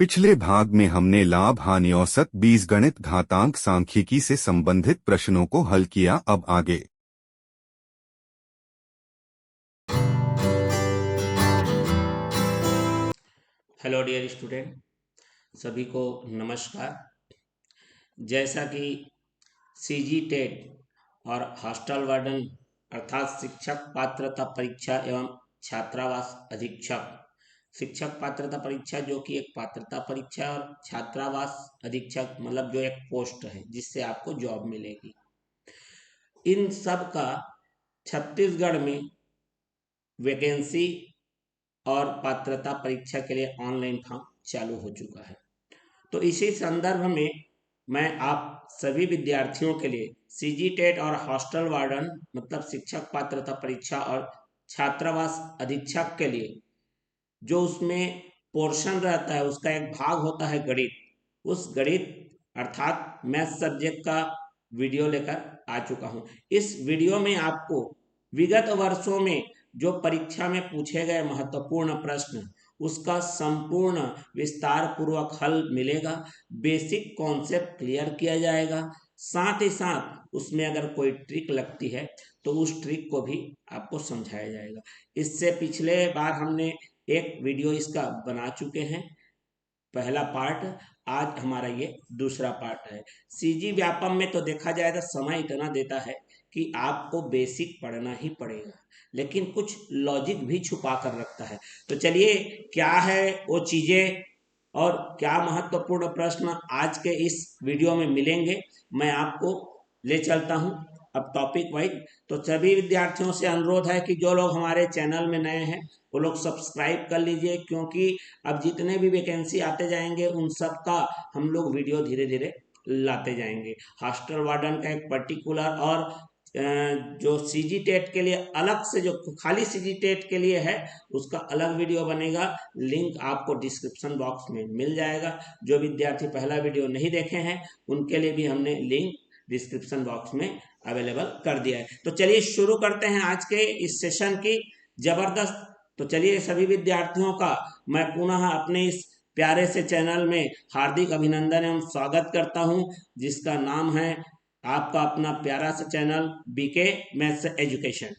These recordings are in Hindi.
पिछले भाग में हमने लाभ हानि औसत बीजगणित घातांक सांख्यिकी से संबंधित प्रश्नों को हल किया। अब आगे हेलो डियर स्टूडेंट, सभी को नमस्कार। जैसा कि सीजी टेट और हॉस्टल वार्डन अर्थात शिक्षक पात्रता परीक्षा एवं छात्रावास अधीक्षक, शिक्षक पात्रता परीक्षा जो कि एक पात्रता परीक्षा और छात्रावास अधीक्षक मतलब जो एक पोस्ट है जिससे आपको जॉब मिलेगी, इन सब का छत्तीसगढ़ में वैकेंसी और पात्रता परीक्षा के लिए ऑनलाइन फॉर्म चालू हो चुका है। तो इसी संदर्भ में मैं आप सभी विद्यार्थियों के लिए सीजी टेट और हॉस्टल वार्डन मतलब शिक्षक पात्रता परीक्षा और छात्रावास अधीक्षक के लिए जो उसमें पोर्शन रहता है उसका एक भाग होता है गणित, उस गणित अर्थात मैथ सब्जेक्ट का वीडियो लेकर आ चुका हूँ। इस वीडियो में आपको विगत वर्षों में जो परीक्षा में पूछे गए महत्वपूर्ण प्रश्न उसका संपूर्ण विस्तार पूर्वक हल मिलेगा, बेसिक कॉन्सेप्ट क्लियर किया जाएगा, साथ ही साथ उसमें अगर कोई ट्रिक लगती है तो उस ट्रिक को भी आपको समझाया जाएगा। इससे पिछले बार हमने एक वीडियो इसका बना चुके हैं, पहला पार्ट। आज हमारा ये दूसरा पार्ट है। सीजी व्यापम में तो देखा जाए तो समय इतना देता है कि आपको बेसिक पढ़ना ही पड़ेगा, लेकिन कुछ लॉजिक भी छुपा कर रखता है। तो चलिए, क्या है वो चीजें और क्या महत्वपूर्ण प्रश्न आज के इस वीडियो में मिलेंगे, मैं आपको ले चलता हूं अब टॉपिक वाइज। तो सभी विद्यार्थियों से अनुरोध है कि जो लोग हमारे चैनल में नए हैं वो लोग सब्सक्राइब कर लीजिए, क्योंकि अब जितने भी वैकेंसी आते जाएंगे उन सब का हम लोग वीडियो धीरे धीरे लाते जाएंगे। हॉस्टल वार्डन का एक पर्टिकुलर और जो सीजी टेट के लिए अलग से, जो खाली सीजी टेट के लिए है उसका अलग वीडियो बनेगा, लिंक आपको डिस्क्रिप्शन बॉक्स में मिल जाएगा। जो विद्यार्थी पहला वीडियो नहीं देखे हैं उनके लिए भी हमने लिंक डिस्क्रिप्शन बॉक्स में अवेलेबल कर दिया है। तो चलिए शुरू करते हैं आज के इस सेशन की जबरदस्त। तो चलिए, सभी विद्यार्थियों का मैं पुनः अपने इस प्यारे से चैनल में हार्दिक अभिनंदन एवं स्वागत करता हूं, जिसका नाम है आपका अपना प्यारा सा चैनल बीके मैथ्स एजुकेशन।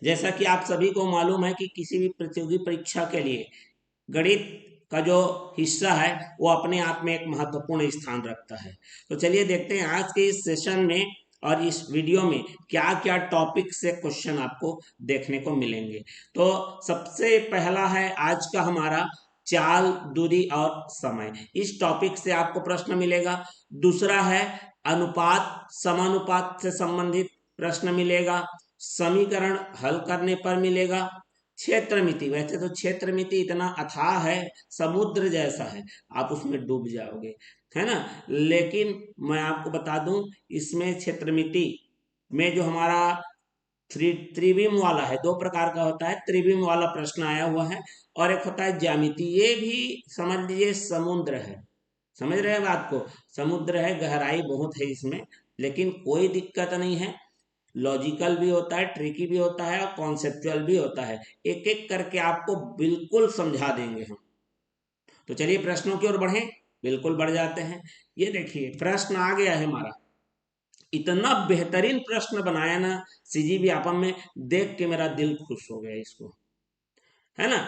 जैसा कि आप सभी को मालूम है कि किसी भी प्रतियोगी परीक्षा के लिए गणित का जो हिस्सा है वो अपने आप में एक महत्वपूर्ण स्थान रखता है। तो चलिए देखते हैं आज के इस सेशन में और इस वीडियो में क्या क्या टॉपिक से क्वेश्चन आपको देखने को मिलेंगे। तो सबसे पहला है आज का हमारा चाल, दूरी और समय, इस टॉपिक से आपको प्रश्न मिलेगा। दूसरा है अनुपात, समानुपात से संबंधित प्रश्न मिलेगा। समीकरण हल करने पर मिलेगा। क्षेत्र मिति, वैसे तो क्षेत्र मिति इतना अथाह है, समुद्र जैसा है, आप उसमें डूब जाओगे, है ना। लेकिन मैं आपको बता दूं, इसमें क्षेत्र मिति में जो हमारा त्रिविम वाला है, दो प्रकार का होता है, त्रिविम वाला प्रश्न आया हुआ है और एक होता है ज्यामिति। ये भी समझ लीजिए समुद्र है, समझ रहे हैं बात को, समुद्र है, गहराई बहुत है इसमें, लेकिन कोई दिक्कत नहीं है। लॉजिकल भी होता है, ट्रिकी भी होता है और कॉन्सेप्चुअल भी होता है, एक एक करके आपको बिल्कुल समझा देंगे हम। तो चलिए प्रश्नों की ओर बढ़ें, बिल्कुल बढ़ जाते हैं। ये देखिए प्रश्न आ गया है हमारा, इतना बेहतरीन प्रश्न बनाया ना सीजी व्यापम में, देख के मेरा दिल खुश हो गया इसको, है ना।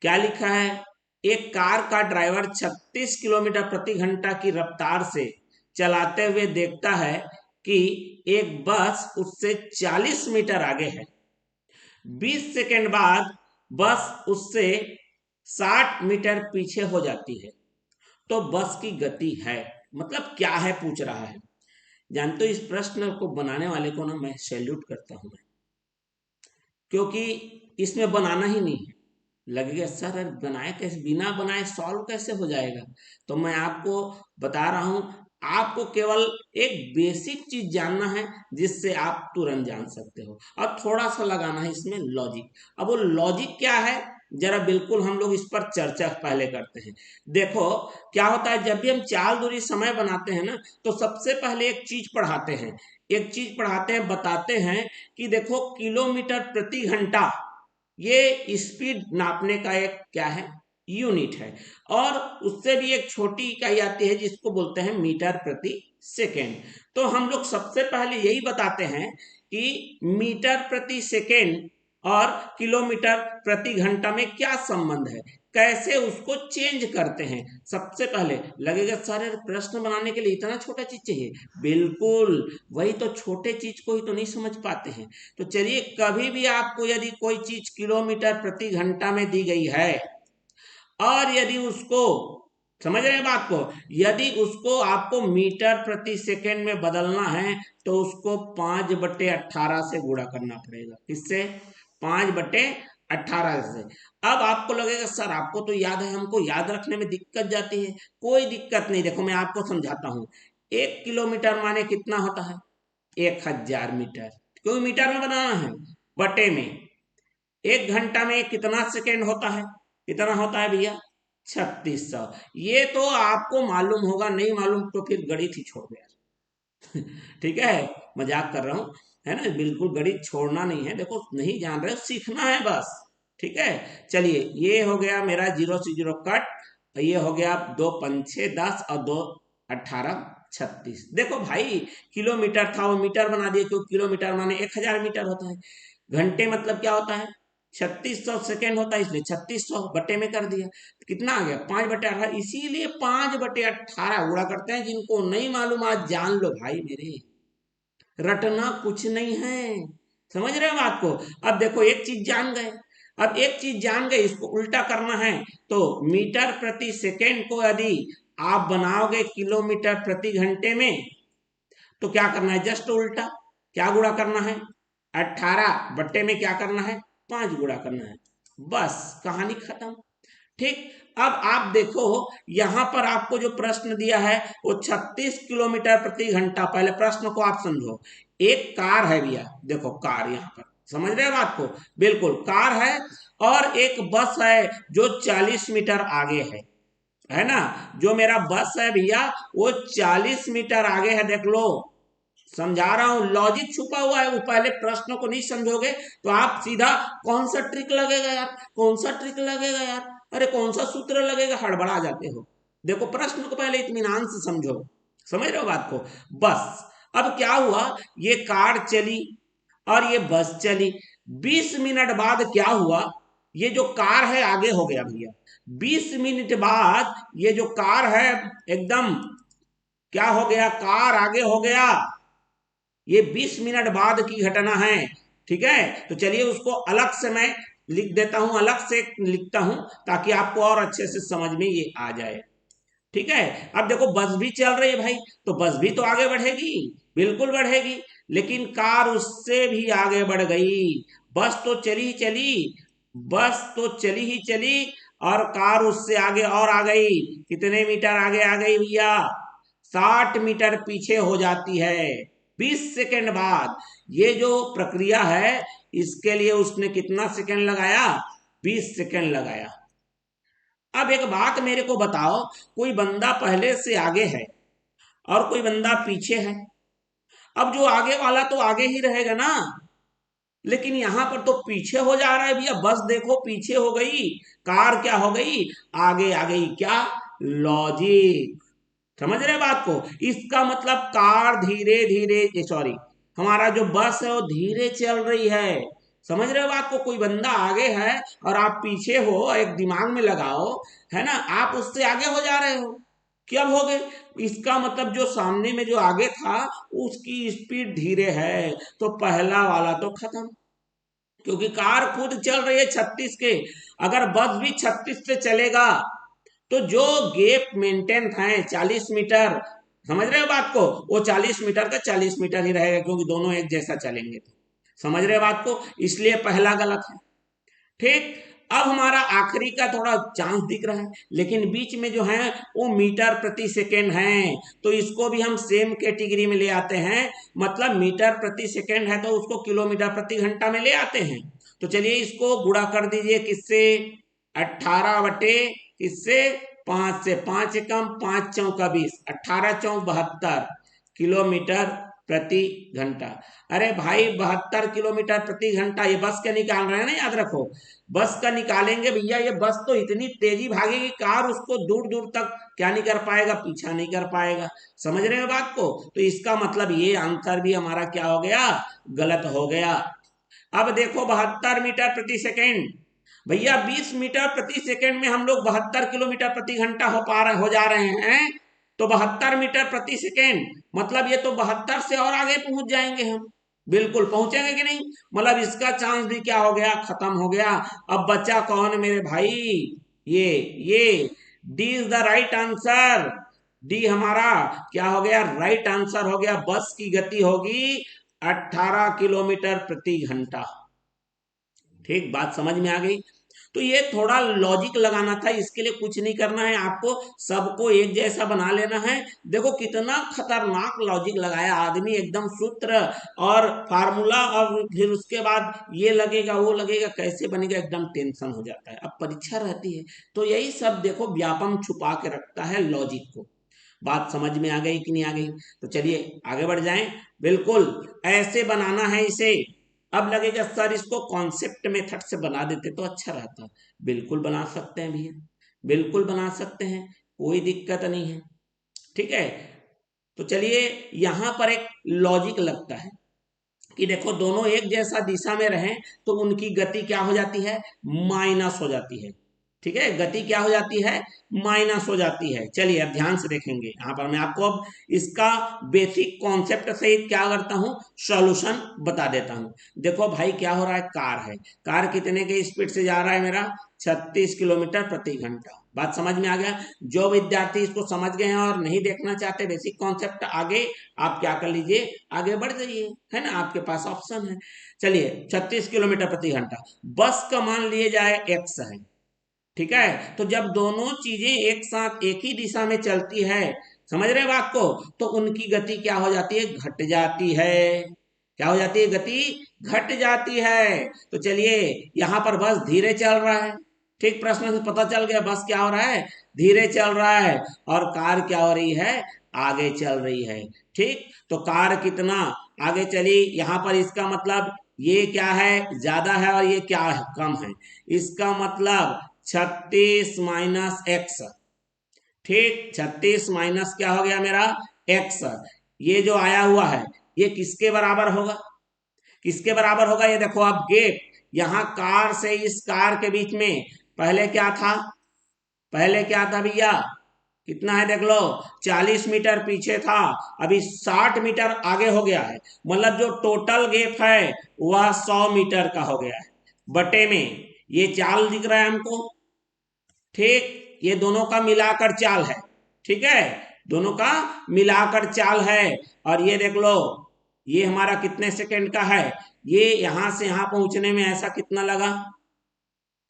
क्या लिखा है, एक कार का ड्राइवर 36 किलोमीटर प्रति घंटा की रफ्तार से चलाते हुए देखता है कि एक बस उससे 40 मीटर आगे है। 20 सेकंड बाद बस उससे 60 मीटर पीछे हो जाती है, तो बस की गति है, मतलब क्या है पूछ रहा है। जानते हो, इस प्रश्न को बनाने वाले को ना मैं सैल्यूट करता हूं, क्योंकि इसमें बनाना ही नहीं है। लगेगा सर बनाए कैसे, बिना बनाए सॉल्व कैसे हो जाएगा। तो मैं आपको बता रहा हूं, आपको केवल एक बेसिक चीज जानना है जिससे आप तुरंत जान सकते हो, और थोड़ा सा लगाना है इसमें लॉजिक। अब वो लॉजिक क्या है जरा बिल्कुल हम लोग इस पर चर्चा पहले करते हैं। देखो क्या होता है, जब भी हम चाल दूरी समय बनाते हैं ना, तो सबसे पहले एक चीज पढ़ाते हैं, बताते हैं कि देखो किलोमीटर प्रति घंटा ये स्पीड नापने का एक क्या है, यूनिट है। और उससे भी एक छोटी इकाई आती है जिसको बोलते हैं मीटर प्रति सेकेंड। तो हम लोग सबसे पहले यही बताते हैं कि मीटर प्रति सेकेंड और किलोमीटर प्रति घंटा में क्या संबंध है, कैसे उसको चेंज करते हैं। सबसे पहले लगेगा सारे प्रश्न बनाने के लिए इतना छोटा चीज चाहिए, बिल्कुल वही तो, छोटे चीज को ही तो नहीं समझ पाते हैं। तो चलिए, कभी भी आपको यदि कोई चीज किलोमीटर प्रति घंटा में दी गई है और यदि उसको, समझ रहे हैं बात को, यदि उसको आपको मीटर प्रति सेकेंड में बदलना है तो उसको 5/18 से गुणा करना पड़ेगा। किससे? 5/18 से। अब आपको लगेगा सर आपको तो याद है, हमको याद रखने में दिक्कत जाती है। कोई दिक्कत नहीं, देखो मैं आपको समझाता हूं। 1 किलोमीटर माने कितना होता है? 1000 मीटर। क्यों मीटर में बनाना है? बटे में। 1 घंटा में कितना सेकेंड होता है? कितना होता है भैया? 3600। ये तो आपको मालूम होगा, नहीं मालूम तो फिर गणित ही छोड़ दे। ठीक है, मजाक कर रहा हूं, है ना, बिल्कुल गणित छोड़ना नहीं है। देखो नहीं जान रहे हो, सीखना है बस। ठीक है, चलिए ये हो गया मेरा 0 से 0 कट, ये हो गया 2 पंचे 10 और 2 18 36। देखो भाई किलोमीटर था वो मीटर बना दिए, क्योंकि किलोमीटर माने 1000 मीटर होता है। घंटे मतलब क्या होता है? 3600 सेकेंड होता है, इसलिए 3600 बटे में कर दिया, कितना आ गया? 5/18। इसीलिए 5/18 गुणा करते हैं। जिनको नहीं मालूम आज जान लो भाई मेरे, रटना कुछ नहीं है। समझ रहे हो बात को? अब देखो एक चीज जान गए, अब एक चीज जान गए, इसको उल्टा करना है। तो मीटर प्रति सेकेंड को यदि आप बनाओगे किलोमीटर प्रति घंटे में, तो क्या करना है? जस्ट उल्टा। क्या गुणा करना है? 18 बट्टे में क्या करना है? 5 गुणा करना है। बस कहानी खत्म। ठीक। अब आप देखो यहां पर आपको जो प्रश्न दिया है वो 36 किलोमीटर प्रति घंटा। पहले प्रश्न को आप समझो। एक कार है भैया, देखो कार यहां पर, समझ रहे हो बात को? बिल्कुल कार है। और एक बस है जो 40 मीटर आगे है ना। जो मेरा बस है भैया वो 40 मीटर आगे है, देख लो। समझा रहा हूं, लॉजिक छुपा हुआ है। वो पहले प्रश्न को नहीं समझोगे तो आप सीधा कौन सा ट्रिक लगेगा यार, कौन सा ट्रिक लगेगा यार, अरे कौन सा सूत्र लगेगा, हड़बड़ा जाते हो। देखो प्रश्न को पहले इत्मीनान से समझो। समझ रहे हो बात को? बस अब क्या हुआ, ये कार चली और ये बस चली। 20 मिनट बाद क्या हुआ, ये जो कार है आगे हो गया भैया। 20 मिनट बाद ये जो कार है एकदम क्या हो गया, कार आगे हो गया। ये 20 मिनट बाद की घटना है। ठीक है, तो चलिए उसको अलग से मैं लिख देता हूं, अलग से लिखता हूं ताकि आपको और अच्छे से समझ में ये आ जाए। ठीक है, अब देखो बस भी चल रही है भाई, तो बस भी तो आगे बढ़ेगी, बिल्कुल बढ़ेगी। लेकिन कार उससे भी आगे बढ़ गई। बस तो चली ही चली, बस तो चली ही चली, और कार उससे आगे और आ गई। कितने मीटर आगे आ गई भैया? 60 मीटर पीछे हो जाती है 20 सेकेंड बाद। ये जो प्रक्रिया है इसके लिए उसने कितना सेकेंड लगाया? 20 सेकेंड लगाया। अब एक बात मेरे को बताओ, कोई बंदा पहले से आगे है और कोई बंदा पीछे है। अब जो आगे वाला तो आगे ही रहेगा ना, लेकिन यहां पर तो पीछे हो जा रहा है भैया। बस देखो पीछे हो गई, कार क्या हो गई? आगे आ गई। क्या लॉजिक, समझ रहे बात को? इसका मतलब कार धीरे धीरे, सॉरी, हमारा जो बस है वो धीरे चल रही है। समझ रहे हो बात को? कोई बंदा आगे है और आप पीछे हो, एक दिमाग में लगाओ, है ना, आप उससे आगे हो जा रहे हो। कब हो गए? इसका मतलब जो सामने में जो आगे था उसकी स्पीड धीरे है, तो पहला वाला तो खत्म। क्योंकि कार खुद चल रही है 36 के, अगर बस भी 36 से चलेगा तो जो गैप मेंटेन है 40 मीटर, समझ रहे हो बात को, वो 40 मीटर का 40 मीटर ही रहेगा, क्योंकि दोनों एक जैसा चलेंगे। तो समझ रहे हो बात को? इसलिए पहला गलत है। ठीक। अब हमारा आखिरी का थोड़ा चांस दिख रहा है, लेकिन बीच में जो है वो मीटर प्रति सेकेंड है, तो इसको भी हम सेम कैटेगरी में ले आते हैं। मतलब मीटर प्रति सेकेंड है तो उसको किलोमीटर प्रति घंटा में ले आते हैं। तो चलिए इसको गुणा कर दीजिए, किससे? 18 बटे किससे? 5 से। 5 एकम 5 चौका 20, 18 चौक 72 किलोमीटर प्रति घंटा। अरे भाई 72 किलोमीटर प्रति घंटा, ये बस का निकाल रहे हैं ना, याद रखो। बस का निकालेंगे भैया, ये बस तो इतनी तेजी भागेगी, कार उसको दूर दूर तक क्या नहीं कर पाएगा? पीछा नहीं कर पाएगा। समझ रहे हो बात को? तो इसका मतलब ये आंसर भी हमारा क्या हो गया? गलत हो गया। अब देखो 72 मीटर प्रति सेकेंड, भैया 20 मीटर प्रति सेकेंड में हम लोग 72 किलोमीटर प्रति घंटा हो जा रहे हैं, तो 72 मीटर प्रति सेकेंड मतलब ये तो 72 से और आगे पहुंच जाएंगे हम। बिल्कुल पहुंचेंगे कि नहीं? मतलब इसका चांस भी क्या हो गया? खत्म हो गया। अब बचा कौन मेरे भाई? ये D is the right answer. D हमारा क्या हो गया? राइट आंसर हो गया। बस की गति होगी 18 किलोमीटर प्रति घंटा। ठीक, बात समझ में आ गई? तो ये थोड़ा लॉजिक लगाना था, इसके लिए कुछ नहीं करना है आपको, सबको एक जैसा बना लेना है। देखो कितना खतरनाक लॉजिक लगाया आदमी, एकदम सूत्र और फार्मूला, और फिर उसके बाद ये लगेगा वो लगेगा, कैसे बनेगा, एकदम टेंशन हो जाता है। अब परीक्षा रहती है तो यही सब देखो व्यापम छुपा के रखता है लॉजिक को। बात समझ में आ गई कि नहीं आ गई? तो चलिए आगे बढ़ जाएं। बिल्कुल ऐसे बनाना है इसे। अब लगेगा सर इसको कॉन्सेप्ट मेथड से बना देते तो अच्छा रहता। बिल्कुल बना सकते हैं भैया, बिल्कुल बना सकते हैं, कोई दिक्कत नहीं है। ठीक है, तो चलिए यहां पर एक लॉजिक लगता है कि देखो दोनों एक जैसा दिशा में रहें तो उनकी गति क्या हो जाती है? माइनस हो जाती है। ठीक है, गति क्या हो जाती है? माइनस हो जाती है। चलिए अब ध्यान से देखेंगे, यहां पर मैं आपको अब इसका बेसिक कॉन्सेप्ट सहित क्या करता हूं? सॉल्यूशन बता देता हूं। देखो भाई क्या हो रहा है? कार है, कार कितने के स्पीड से जा रहा है मेरा? 36 किलोमीटर प्रति घंटा। बात समझ में आ गया? जो विद्यार्थी इसको समझ गए हैं और नहीं देखना चाहते बेसिक कॉन्सेप्ट आगे, आप क्या कर लीजिए, आगे बढ़ जाइए, है ना, आपके पास ऑप्शन है। चलिए 36 किलोमीटर प्रति घंटा, बस का मान लिए जाए x है। ठीक है, तो जब दोनों चीजें एक साथ एक ही दिशा में चलती है, समझ रहे बात को, तो उनकी गति क्या हो जाती है? घट जाती है। क्या हो जाती है? गति घट जाती है। तो चलिए यहां पर बस धीरे चल रहा है। ठीक, प्रश्न से पता चल गया बस क्या हो रहा है? धीरे चल रहा है। और कार क्या हो रही है? आगे चल रही है। ठीक, तो कार कितना आगे चली, यहां पर इसका मतलब ये क्या है? ज्यादा है, और ये क्या है? कम है। इसका मतलब 36 माइनस एक्स। ठीक, 36 माइनस क्या हो गया मेरा? एक्स। ये जो आया हुआ है ये किसके बराबर होगा? किसके बराबर होगा? ये देखो आप गेप, यहां कार से इस कार के बीच में पहले क्या था? पहले क्या था भैया? कितना है देख लो, 40 मीटर पीछे था, अभी 60 मीटर आगे हो गया है। मतलब जो टोटल गैप है वह 100 मीटर का हो गया है। बटे में ये चाल दिख रहा है हमको। ठीक, ये दोनों का मिलाकर चाल है। ठीक है, दोनों का मिलाकर चाल है। और ये देख लो, ये हमारा कितने सेकंड का है? ये यहां से यहां पहुंचने में ऐसा कितना लगा?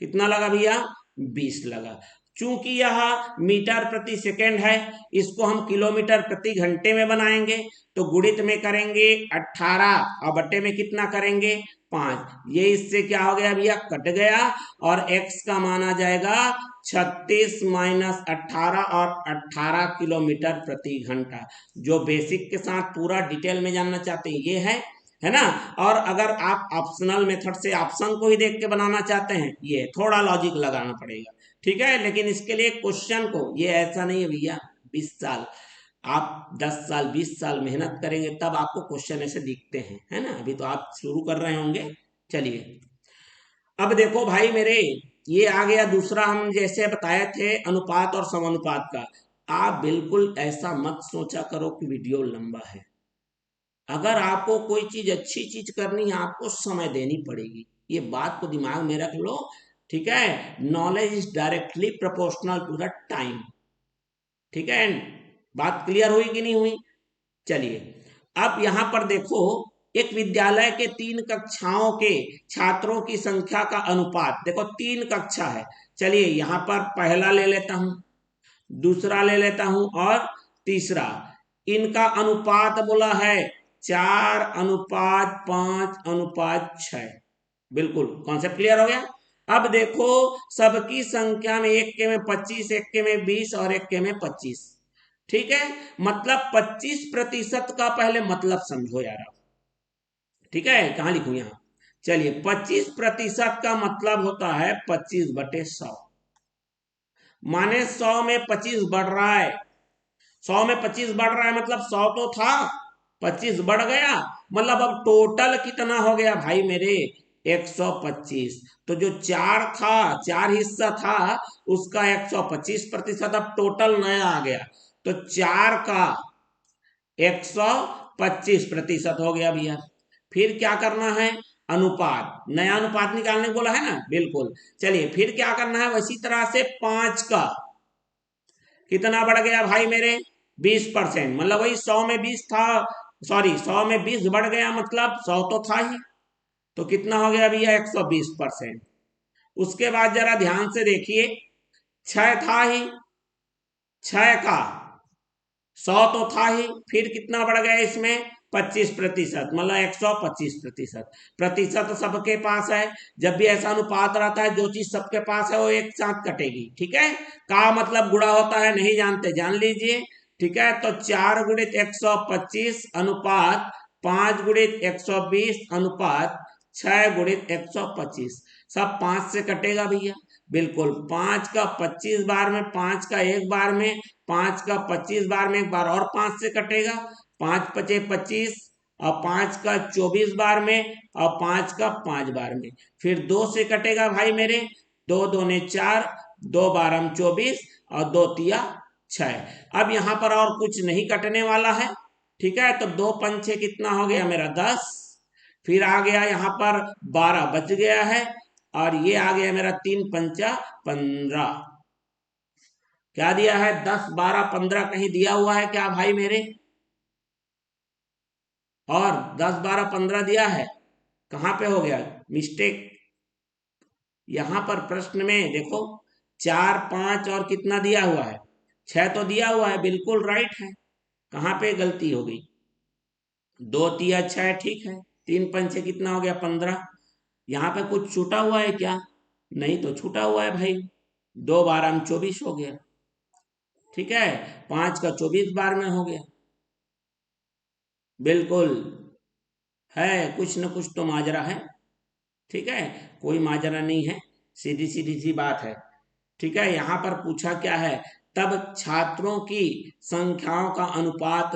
कितना लगा भैया? 20 लगा। चूंकि यह मीटर प्रति सेकेंड है, इसको हम किलोमीटर प्रति घंटे में बनाएंगे, तो गुणित में करेंगे 18 और बट्टे में कितना करेंगे? 5। ये इससे क्या हो गया भैया? कट गया। और x का मान आ जाएगा 36 माइनस 18 और 18 किलोमीटर प्रति घंटा। जो बेसिक के साथ पूरा डिटेल में जानना चाहते हैं ये है ना। और अगर आप ऑप्शनल मेथड से ऑप्शन को ही देख के बनाना चाहते हैं, ये थोड़ा लॉजिक लगाना पड़ेगा। ठीक है, लेकिन इसके लिए क्वेश्चन को, ये ऐसा नहीं है भैया 20 साल, आप 10 साल 20 साल मेहनत करेंगे तब आपको क्वेश्चन ऐसे दिखते हैं, है ना। अभी तो आप शुरू कर रहे होंगे। चलिए अब देखो भाई मेरे, ये आ गया दूसरा, हम जैसे बताए थे अनुपात और समानुपात का। आप बिल्कुल ऐसा मत सोचा करो कि वीडियो लंबा है। अगर आपको कोई चीज अच्छी चीज करनी है, आपको समय देनी पड़ेगी, ये बात को दिमाग में रख लो। ठीक है, knowledge is directly proportional to the time. ठीक है, बात क्लियर हुई कि नहीं हुई? चलिए अब यहां पर देखो, एक विद्यालय के 3 कक्षाओं के छात्रों की संख्या का अनुपात, देखो 3 कक्षा है, चलिए यहां पर पहला ले लेता हूं, दूसरा ले लेता हूं और तीसरा, इनका अनुपात बोला है 4:5:6। बिल्कुल कॉन्सेप्ट क्लियर हो गया। अब देखो सबकी संख्या में एक के में 25, एक के में 20 और एक के में 25, ठीक है, मतलब 25% का पहले मतलब समझो यार, ठीक है, कहां लिखूं यहां, चलिए 25% का मतलब होता है 25/100, माने 100 में 25 बढ़ रहा है, 100 में 25 बढ़ रहा है मतलब 100 तो था, 25 बढ़ गया, मतलब अब टोटल कितना हो गया भाई मेरे, 125। तो जो 4 था, 4 हिस्सा था, उसका 125% अब टोटल नया आ गया, तो 4 का 125% हो गया भैया। फिर क्या करना है, अनुपात, नया अनुपात निकालने को बोला है ना, बिल्कुल, चलिए फिर क्या करना है, वैसी तरह से 5 का कितना बढ़ गया भाई मेरे, 20%, मतलब वही 100 में 20 था, सॉरी 100 में 20 बढ़ गया, मतलब 100 तो था ही, तो कितना हो गया भैया 120%। उसके बाद जरा ध्यान से देखिए, 6 था ही, 6 का 100 तो था ही, फिर कितना बढ़ गया इसमें 25%, मतलब 125%। प्रतिशत सबके पास है, जब भी ऐसा अनुपात रहता है जो चीज सबके पास है वो एक साथ कटेगी, ठीक है, का मतलब गुणा होता है, नहीं जानते जान लीजिए, ठीक है, तो 4 गुणित 125 अनुपात 5 गुणित 120 अनुपात 6 गुणित 125, सब 5 से कटेगा भैया, बिल्कुल, 5 का 25 बार में, 5 का एक बार में, 5 का 25 बार में एक बार और 5 से कटेगा, 5 पचे 25, और 5 का 24 बार में, और 5 का 5 बार में, फिर 2 से कटेगा भाई मेरे, 2 दूने 4, 2 बारम 24 और 2 तिया 6। अब यहां पर और कुछ नहीं कटने वाला है, ठीक है, तो 2 पंचे कितना हो गया मेरा 10, फिर आ गया यहां पर 12 बच गया है, और ये आ गया मेरा 3 पंचा 15, क्या दिया है 10 12 15 कहीं दिया हुआ है क्या भाई मेरे, और 10 12 15 दिया है, कहां पे हो गया मिस्टेक, यहां पर प्रश्न में देखो 4 5 और कितना दिया हुआ है 6 तो दिया हुआ है, बिल्कुल राइट है, कहां पे गलती हो गई, 2 तिया 6 ठीक है, 3 पंचे कितना हो गया 15, यहाँ पे कुछ छूटा हुआ है क्या, नहीं तो छूटा हुआ है भाई, 2 12 24 हो गया, ठीक है, 5 का 24 बार में हो गया, बिल्कुल है, कुछ न कुछ तो माजरा है, ठीक है, कोई माजरा नहीं है, सीधी सीधी सी बात है, ठीक है, यहां पर पूछा क्या है, तब छात्रों की संख्याओं का अनुपात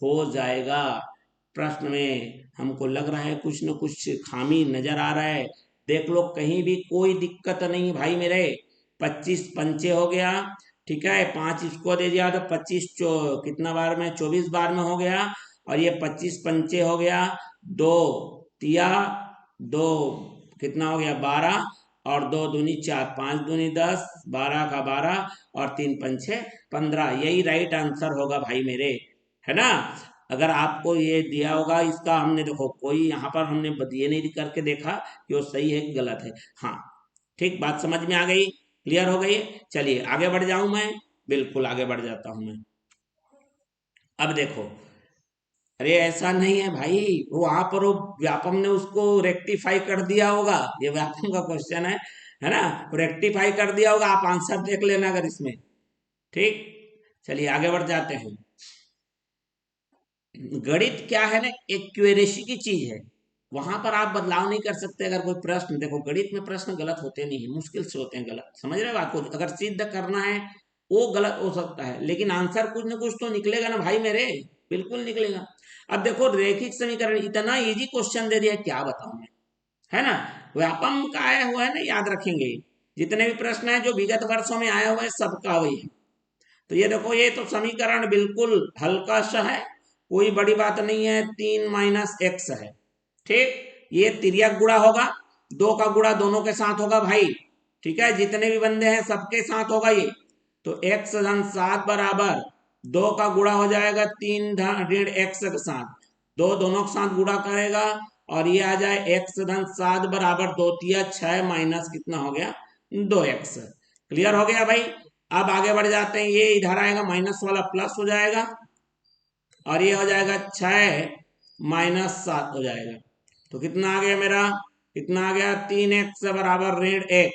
हो जाएगा, प्रश्न में हमको लग रहा है कुछ न कुछ खामी नजर आ रहा है, देख लो कहीं भी कोई दिक्कत नहीं भाई मेरे, 25 पंचे हो गया, ठीक है, 5 इसको दे दिया तो 25 कितना बार में 24 बार में हो गया, और ये 25 पंचे हो गया, 2 तिया 2 कितना हो गया 12, और 2 दूनी 4, 5 दूनी 10, 12 का 12 और 3 पंचे 15, यही राइट आंसर होगा भाई मेरे, है ना। अगर आपको ये दिया होगा, इसका हमने देखो कोई यहाँ पर हमने ये नहीं करके देखा कि वो सही है कि गलत है, हाँ ठीक, बात समझ में आ गई, क्लियर हो गई, चलिए आगे बढ़ जाऊं मैं, बिल्कुल आगे बढ़ जाता हूं मैं। अब देखो, अरे ऐसा नहीं है भाई, वो वहां पर वो व्यापम ने उसको रेक्टिफाई कर दिया होगा, ये व्यापम का क्वेश्चन है ना, रेक्टिफाई कर दिया होगा, आप आंसर देख लेना अगर इसमें, ठीक, चलिए आगे बढ़ जाते हैं। गणित क्या है ना, एक्यूरेसी की चीज है, वहां पर आप बदलाव नहीं कर सकते, अगर कोई प्रश्न, देखो गणित में प्रश्न गलत होते नहीं है, मुश्किल से होते हैं गलत, समझ रहे हो बात को, अगर सिद्ध करना है वो गलत हो सकता है, लेकिन आंसर कुछ ना कुछ तो निकलेगा ना भाई मेरे, बिल्कुल निकलेगा। अब देखो रेखिक समीकरण, इतना इजी क्वेश्चन दे दिया, क्या बताऊं मैं, है ना, व्यापम का आया हुआ है ना, याद रखेंगे, जितने भी प्रश्न है जो विगत वर्षों में आया हुआ है सबका वही है, तो ये देखो ये तो समीकरण बिल्कुल हल्का सा है, कोई बड़ी बात नहीं है, 3 - x है, ठीक, ये तिर्यक गुणा होगा, 2 का गुणा दोनों के साथ होगा भाई, ठीक है, जितने भी बंदे हैं सबके साथ होगा ये, तो x धन 7 बराबर 2 का गुणा हो जाएगा 3 ऋण x के साथ, दो दोनों के साथ गुणा करेगा और ये आ जाए x धन 7 बराबर 2 तिया 6 माइनस कितना हो गया 2x। क्लियर हो गया भाई। अब आगे बढ़ जाते हैं, ये इधर आएगा माइनस वाला प्लस हो जाएगा और ये हो जाएगा 6 माइनस 7 हो जाएगा। तो कितना आ गया मेरा, कितना आ गया 3x बराबर ऋण 1।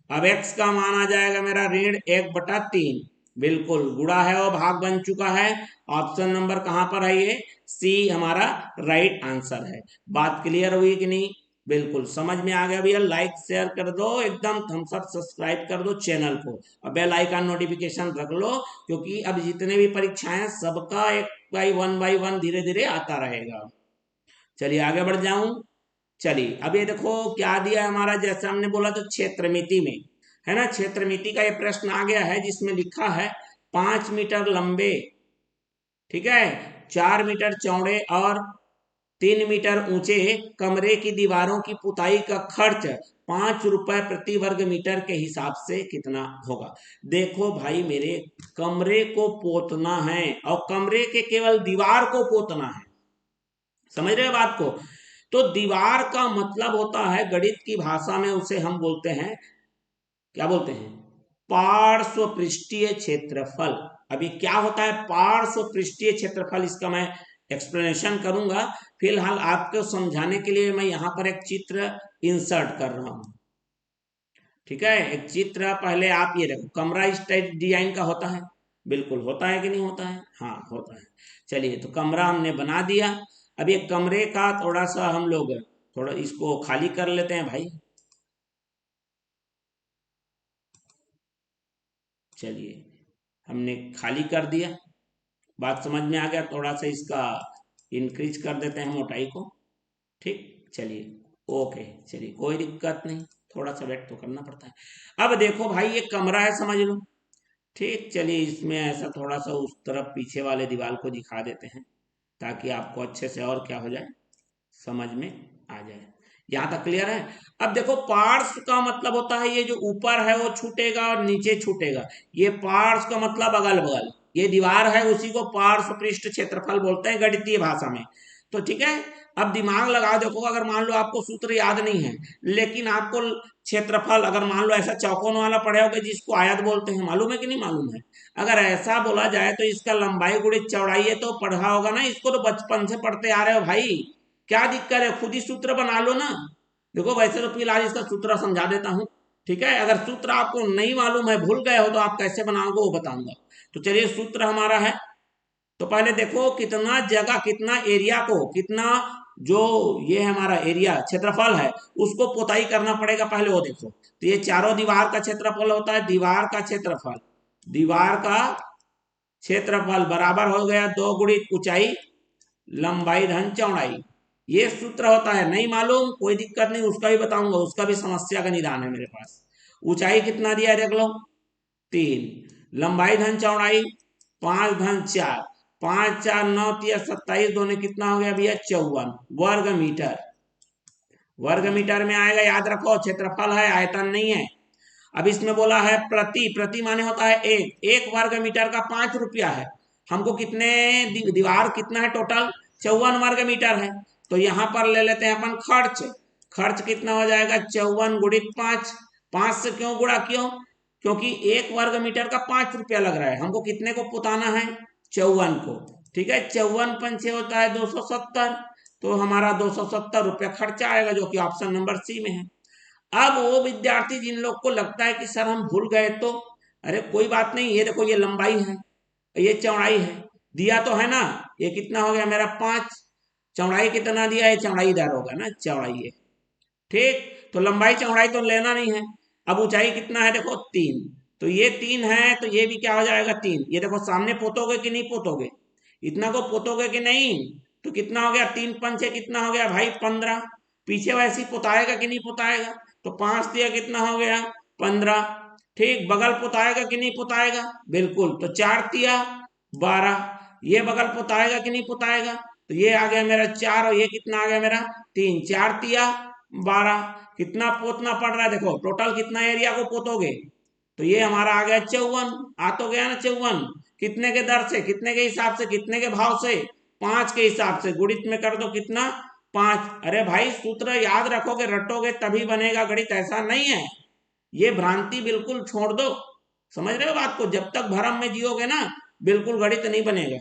अब x का मान आ जाएगा मेरा ऋण 1/3। बिल्कुल गुणा है और भाग बन चुका है। ऑप्शन नंबर कहां पर है, ये सी हमारा राइट आंसर है। बात क्लियर हुई कि नहीं, बिल्कुल समझ में आ गया भैया। लाइक शेयर कर दो, एकदम थम्स अप सब्सक्राइब कर दो चैनल को और बेल आइकन नोटिफिकेशन रख लो, क्योंकि अब जितने भी परीक्षाएं सबका एक बाई वन धीरे धीरे आता रहेगा। चलिए आगे बढ़ जाऊं। चलिए अब ये देखो क्या दिया है हमारा, जैसे हमने बोला तो क्षेत्रमिति में है ना, क्षेत्रमिति का ये प्रश्न आ गया है जिसमें लिखा है 5 मीटर लंबे, ठीक है, 4 मीटर चौड़े और 3 मीटर ऊंचे कमरे की दीवारों की पुताई का खर्च 5 रुपए प्रति वर्ग मीटर के हिसाब से कितना होगा। देखो भाई मेरे, कमरे को पोतना है और कमरे के केवल दीवार को पोतना है, समझ रहे हो बात को। तो दीवार का मतलब होता है गणित की भाषा में उसे हम बोलते हैं, क्या बोलते हैं, पार्श्व पृष्ठीय क्षेत्रफल। अभी क्या होता है पार्श्व पृष्ठीय क्षेत्रफल, इसका मैं एक्सप्लेनेशन करूंगा। फिलहाल आपको समझाने के लिए मैं यहां पर एक चित्र इंसर्ट कर रहा हूं, ठीक है। एक चित्र पहले आप ये देखो, कमरा इस टाइप डिजाइन का होता है, बिल्कुल होता है कि नहीं होता है, हाँ होता है। चलिए तो कमरा हमने बना दिया। अब ये कमरे का थोड़ा सा हम लोग थोड़ा इसको खाली कर लेते हैं भाई। चलिए हमने खाली कर दिया, बात समझ में आ गया। थोड़ा सा इसका इंक्रीज कर देते हैं मोटाई को, ठीक। चलिए ओके, चलिए कोई दिक्कत नहीं, थोड़ा सा वेट तो करना पड़ता है। अब देखो भाई ये कमरा है समझ लो, ठीक। चलिए इसमें ऐसा थोड़ा सा उस तरफ पीछे वाले दीवार को दिखा देते हैं ताकि आपको अच्छे से और क्या हो जाए, समझ में आ जाए। यहां तक क्लियर है। अब देखो पार्श्व का मतलब होता है ये जो ऊपर है वो छूटेगा और नीचे छूटेगा, ये पार्श्व का मतलब अगल बगल, ये दीवार है उसी को पार्श्व पृष्ठ क्षेत्रफल बोलते हैं गणितीय भाषा में। तो ठीक है, अब दिमाग लगा देखो, अगर मान लो आपको सूत्र याद नहीं है लेकिन आपको क्षेत्रफल अगर मान लो ऐसा चौकोन वाला पढ़े होगे जिसको आयत बोलते हैं, मालूम है कि नहीं मालूम है। अगर ऐसा बोला जाए तो इसका लंबाई गुणित चौड़ाई है, तो पढ़ा होगा ना, इसको तो बचपन से पढ़ते आ रहे हो भाई, क्या दिक्कत है, खुद ही सूत्र बना लो ना। देखो वैसे तो फिलहाल इसका सूत्र समझा देता हूं, ठीक है। अगर सूत्र आपको नहीं मालूम है, भूल गए हो, तो आप कैसे बनाओगे वो बताऊंगा। तो चलिए सूत्र हमारा है, तो पहले देखो कितना जगह, कितना एरिया को, कितना जो ये हमारा एरिया क्षेत्रफल है उसको पोताई करना पड़ेगा पहले, वो देखो। तो ये चारों दीवार का क्षेत्रफल होता है, दीवार का क्षेत्रफल, दीवार का क्षेत्रफल बराबर हो गया 2 गुणित ऊंचाई लंबाई धन चौड़ाई। ये सूत्र होता है, नहीं मालूम कोई दिक्कत नहीं, उसका भी बताऊंगा, उसका भी समस्या का निदान है मेरे पास। ऊंचाई कितना दिया है देख लो 3, लंबाई धन चौड़ाई 5 धन 4, 5 4 9 3 27, दोनों कितना हो गया भैया 54 वर्ग मीटर। वर्ग मीटर में आएगा, याद रखो क्षेत्रफल है आयतन नहीं है। अब इसमें बोला है प्रति, प्रति माने होता है एक, एक वर्ग मीटर का 5 रुपया है। हमको कितने दीवार कितना है टोटल 54 वर्ग मीटर है। तो यहां पर ले लेते हैं अपन खर्च, खर्च कितना हो जाएगा 54 गुणित 5, 5 से क्यों गुणा क्यों, क्योंकि एक वर्ग मीटर का 5 रुपया लग रहा है, हमको कितने को पुताना है 54 को, ठीक है। 54 पंचे होता है 270, तो हमारा 270 रुपया खर्चा आएगा, जो कि ऑप्शन नंबर सी में है। अब वो विद्यार्थी जिन लोग को लगता है कि सर हम भूल गए, तो अरे कोई बात नहीं, ये देखो ये लंबाई है, ये चौड़ाई है, दिया तो है ना, ये कितना हो गया मेरा 5, चौड़ाई कितना दिया है, चौड़ाई इधर होगा ना, चौड़ाई है, ठीक। तो लंबाई चौड़ाई तो लेना नहीं है। अब ऊंचाई कितना है देखो 3, तो ये 3 है, तो ये भी क्या हो जाएगा 3। ये देखो सामने पोतोगे कि नहीं पोतोगे, इतना को पोतोगे कि नहीं, तो कितना हो गया 3 पंचे कितना हो गया भाई 15, पीछे वैसे ही पोताएगा कि नहीं पोताएगा, तो 5 दिया कितना हो गया 15, ठीक। बगल पोताएगा कि नहीं पोताएगा, बिल्कुल, तो 4 दिया 12, ये बगल पोताएगा कि नहीं पोताएगा, तो ये आ गया मेरा 4 और ये कितना आ गया मेरा 3, 4 दिया 12, कितना पोतना पड़ रहा है देखो, टोटल कितना एरिया को पोतोगे, तो ये हमारा आ गया 54, आ तो गया ना 54, कितने के दर से, कितने के हिसाब से, कितने के भाव से, 5 के हिसाब से गुणित में कर दो, कितना 5। अरे भाई सूत्र याद रखोगे रटोगे तभी बनेगा गणित, ऐसा नहीं है। ये भ्रांति बिल्कुल छोड़ दो, समझ रहे हो बात को। जब तक भ्रम में जियोगे ना बिल्कुल गणित नहीं बनेगा।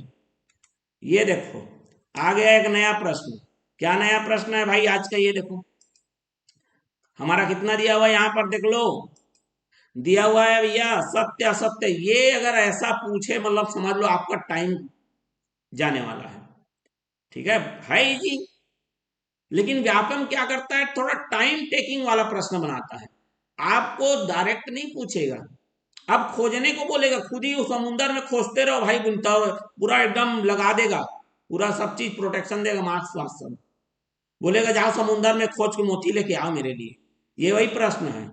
ये देखो आ गया एक नया प्रश्न। क्या नया प्रश्न है भाई आज का, ये देखो हमारा कितना दिया हुआ है यहाँ पर देख लो, दिया हुआ है भैया सत्य असत्य। ये अगर ऐसा पूछे मतलब समझ लो आपका टाइम जाने वाला है, ठीक है भाई जी। लेकिन व्याकरण क्या करता है, थोड़ा टाइम टेकिंग वाला प्रश्न बनाता है, आपको डायरेक्ट नहीं पूछेगा। अब खोजने को बोलेगा, खुद ही उस समुद्र में खोजते रहो भाई, बुनता हुआ पूरा एकदम लगा देगा, पूरा सब चीज प्रोटेक्शन देगा, मार्क्स वार्क्स सब। बोलेगा जाओ समुद्र में खोज के मोती लेके आओ मेरे लिए। ये वही प्रश्न है,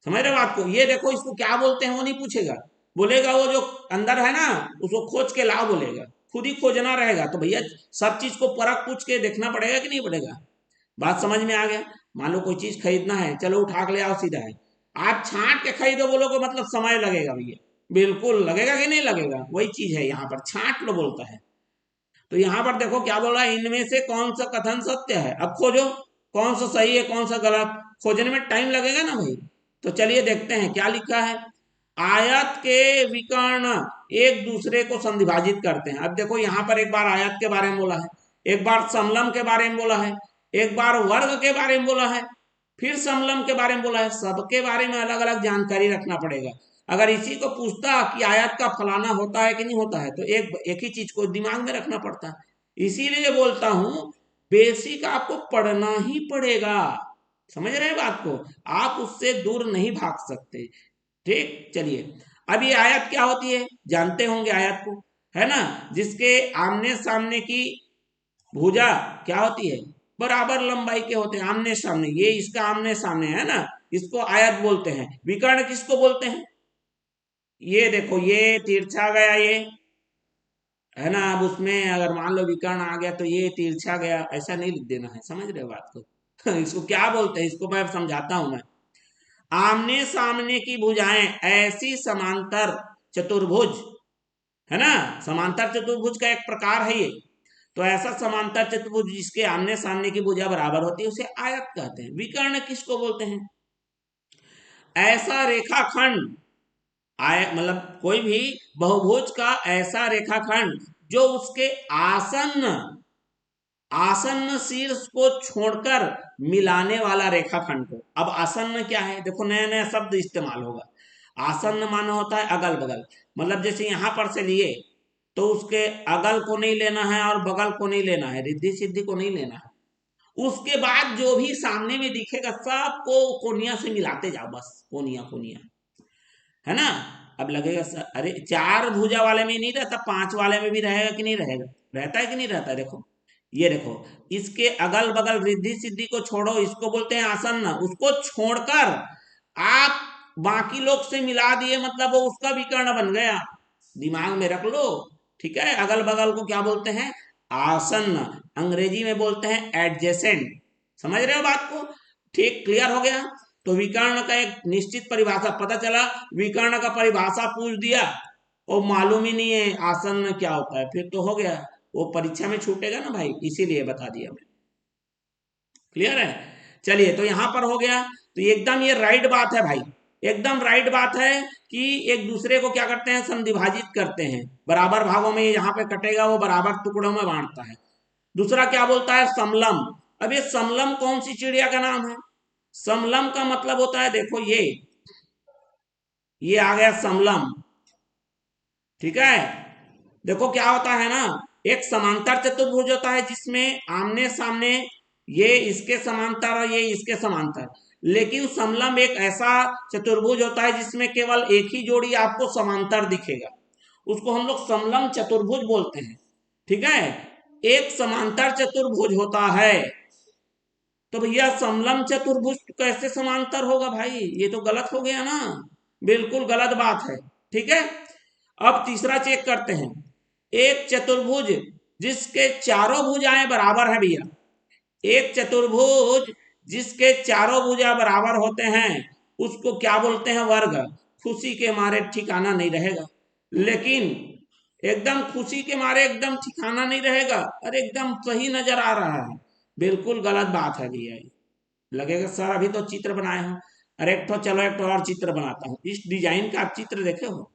समझ रहे बात को। ये देखो इसको क्या बोलते हैं वो नहीं पूछेगा, बोलेगा वो जो अंदर है ना उसको खोज के लाओ बोलेगा, खुद ही खोजना रहेगा। तो भैया सब चीज को परख पूछ के देखना पड़ेगा कि नहीं पड़ेगा। बात समझ में आ गया। मान लो कोई चीज खरीदना है, चलो उठा के ले आओ सीधा है। आप छांट के खरीदो बोलोगे मतलब समय लगेगा भैया, बिल्कुल लगेगा कि नहीं लगेगा। वही चीज है यहाँ पर, छांट लो बोलता है। तो यहाँ पर देखो क्या बोला, इनमें से कौन सा कथन सत्य है। अब खोजो कौन सा सही है कौन सा गलत, खोजने में टाइम लगेगा ना भाई। तो चलिए देखते हैं क्या लिखा है। आयत के विकर्ण एक दूसरे को संविभाजित करते हैं। अब देखो यहाँ पर एक बार आयत के बारे में बोला है, एक बार समलम के बारे में बोला है, एक बार वर्ग के बारे में बोला है, फिर समलम के बारे में बोला है। सबके बारे में अलग अलग जानकारी रखना पड़ेगा। अगर इसी को पूछता कि आयत का फलाना होता है कि नहीं होता है, तो एक ही चीज को दिमाग में रखना पड़ता है। इसीलिए बोलता हूं बेसिक आपको पढ़ना ही पड़ेगा, समझ रहे हैं बात को, आप उससे दूर नहीं भाग सकते। ठीक, चलिए अब ये आयत क्या होती है जानते होंगे आयत को, है ना। जिसके आमने सामने की भुजा क्या होती है, बराबर लंबाई के होते हैं, आमने सामने। ये इसका आमने सामने है ना, इसको आयत बोलते हैं। विकर्ण किसको बोलते हैं, ये देखो ये तिरछा गया ये, है ना। अब उसमें अगर मान लो विकर्ण आ गया तो ये तिरछा गया, ऐसा नहीं लिख देना है, समझ रहे हो बात को। इसको क्या बोलते हैं, इसको मैं समझाता हूं मैं। आमने सामने की भुजाएं ऐसी समांतर चतुर्भुज, है ना, समांतर चतुर्भुज का एक प्रकार है ये। तो ऐसा समांतर चतुर्भुज जिसके आमने सामने की भुजा बराबर होती है उसे आयत कहते हैं। विकर्ण किसको बोलते हैं, ऐसा रेखाखंड, आय मतलब कोई भी बहुभुज का ऐसा रेखाखंड जो उसके आसन्न आसन्न शीर्ष को छोड़कर मिलाने वाला रेखाखंड को। अब आसन्न क्या है, देखो नया नया शब्द इस्तेमाल होगा। आसन्न माना होता है अगल बगल, मतलब जैसे यहां पर से लिए तो उसके अगल को नहीं लेना है और बगल को नहीं लेना है, रिद्धि सिद्धि को नहीं लेना है। उसके बाद जो भी सामने में दिखेगा सबको कोनिया से मिलाते जाओ, बस कोनिया कोनिया, है ना। अब लगेगा अरे चार भुजा वाले में नहीं रहता, पांच वाले में भी रहेगा कि नहीं रहेगा, रहता है कि नहीं रहता है। देखो ये देखो, इसके अगल बगल रिद्धि सिद्धि को छोड़ो, इसको बोलते हैं आसन्न। उसको छोड़कर आप बाकी लोग से मिला दिए मतलब वो उसका विकर्ण बन गया, दिमाग में रख लो। ठीक है, अगल बगल को क्या बोलते हैं, आसन्न। अंग्रेजी में बोलते हैं एडजेसेंट, समझ रहे हो बात को। ठीक, क्लियर हो गया। तो विकर्ण का एक निश्चित परिभाषा पता चला, विकर्ण का परिभाषा पूछ दिया और मालूम ही नहीं है आसन्न क्या होता है, फिर तो हो गया, वो परीक्षा में छूटेगा ना भाई, इसीलिए बता दिया मैं। क्लियर है, चलिए तो यहां पर हो गया। तो एकदम ये राइट बात है भाई, एकदम राइट बात है कि एक दूसरे को क्या करते हैं, संविभाजित करते हैं, बराबर भागों में यहाँ पे कटेगा वो बराबर टुकड़ों में बांटता है। दूसरा क्या बोलता है, समलम। अब ये समलम कौन सी चिड़िया का नाम है, समलम का मतलब होता है देखो ये आ गया समलम। ठीक है, देखो क्या होता है ना, एक समांतर चतुर्भुज होता है जिसमें आमने सामने ये इसके समांतर और ये इसके समांतर। लेकिन समलम एक ऐसा चतुर्भुज होता है जिसमें केवल एक ही जोड़ी आपको समांतर दिखेगा, उसको हम लोग समलम चतुर्भुज बोलते हैं। ठीक है, एक समांतर चतुर्भुज होता है। तो भैया समलम चतुर्भुज कैसे समांतर होगा भाई, ये तो गलत हो गया ना, बिल्कुल गलत बात है। ठीक है, अब तीसरा चेक करते हैं, एक चतुर्भुज जिसके चारों भुजाएं बराबर है भैया, एक चतुर्भुज जिसके चारों भुजा बराबर होते हैं उसको क्या बोलते हैं, वर्ग। खुशी के मारे ठिकाना नहीं रहेगा, लेकिन एकदम खुशी के मारे एकदम ठिकाना नहीं रहेगा, अरे एकदम सही नजर आ रहा है, बिल्कुल गलत बात है भैया। लगेगा सर अभी तो चित्र बनाए हो, अरे एक ठो चलो एक ठो और चित्र बनाता हूँ। इस डिजाइन का आप चित्र देखे हो,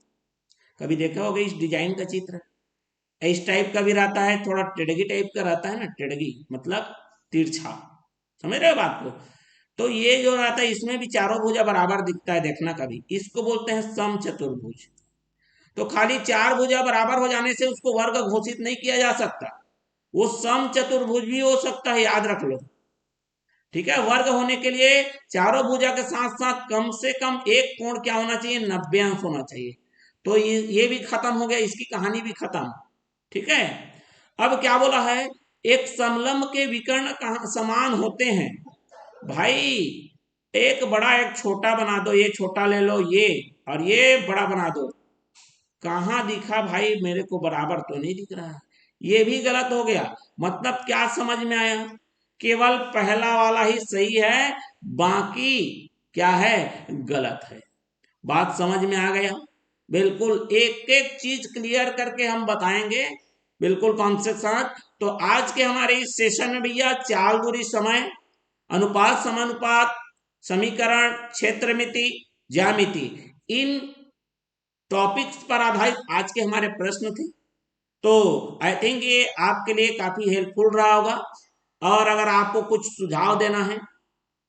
कभी देखे होगे इस डिजाइन का चित्र? इस टाइप का भी रहता है, थोड़ा टेढ़गी टाइप का रहता है ना, टेढ़गी मतलब तिरछा, समझ रहे हो बात को? तो ये जो रहता है इसमें भी चारों भुजा बराबर दिखता है, देखना कभी, इसको बोलते हैं सम चतुर्भुज। तो खाली चार भुजा बराबर हो जाने से उसको वर्ग घोषित नहीं किया जा सकता, वो सम चतुर्भुज भी हो सकता है, याद रख लो। ठीक है, वर्ग होने के लिए चारों भुजा के साथ साथ कम से कम एक कोण क्या होना चाहिए, 90 अंश होना चाहिए। तो ये भी खत्म हो गया, इसकी कहानी भी खत्म। ठीक है, अब क्या बोला है, एक समलंब के विकर्ण कहां समान होते हैं भाई, एक बड़ा एक छोटा बना दो, ये छोटा ले लो ये, और ये बड़ा बना दो, कहां दिखा भाई, मेरे को बराबर तो नहीं दिख रहा है, ये भी गलत हो गया। मतलब क्या समझ में आया, केवल पहला वाला ही सही है, बाकी क्या है, गलत है। बात समझ में आ गया? बिल्कुल एक एक चीज क्लियर करके हम बताएंगे, बिल्कुल कॉन्सेप्ट साथ। तो आज के हमारे इस सेशन में भैया चाल दूरी समय, अनुपात समानुपात, समीकरण, क्षेत्रमिति, ज्यामिति, इन टॉपिक्स पर आधारित आज के हमारे प्रश्न थे। तो आई थिंक ये आपके लिए काफी हेल्पफुल रहा होगा। और अगर आपको कुछ सुझाव देना है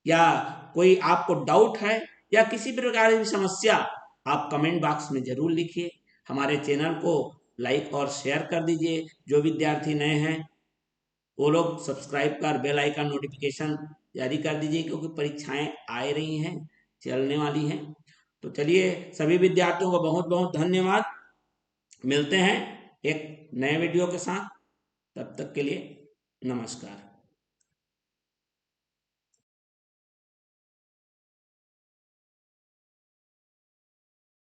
या कोई आपको डाउट है या किसी प्रकार की समस्या, आप कमेंट बॉक्स में जरूर लिखिए। हमारे चैनल को लाइक और शेयर कर दीजिए, जो विद्यार्थी नए हैं वो लोग सब्सक्राइब कर बेल आइकन नोटिफिकेशन जारी कर दीजिए, क्योंकि परीक्षाएं आ रही हैं, चलने वाली हैं। तो चलिए सभी विद्यार्थियों को बहुत बहुत धन्यवाद, मिलते हैं एक नए वीडियो के साथ, तब तक के लिए नमस्कार।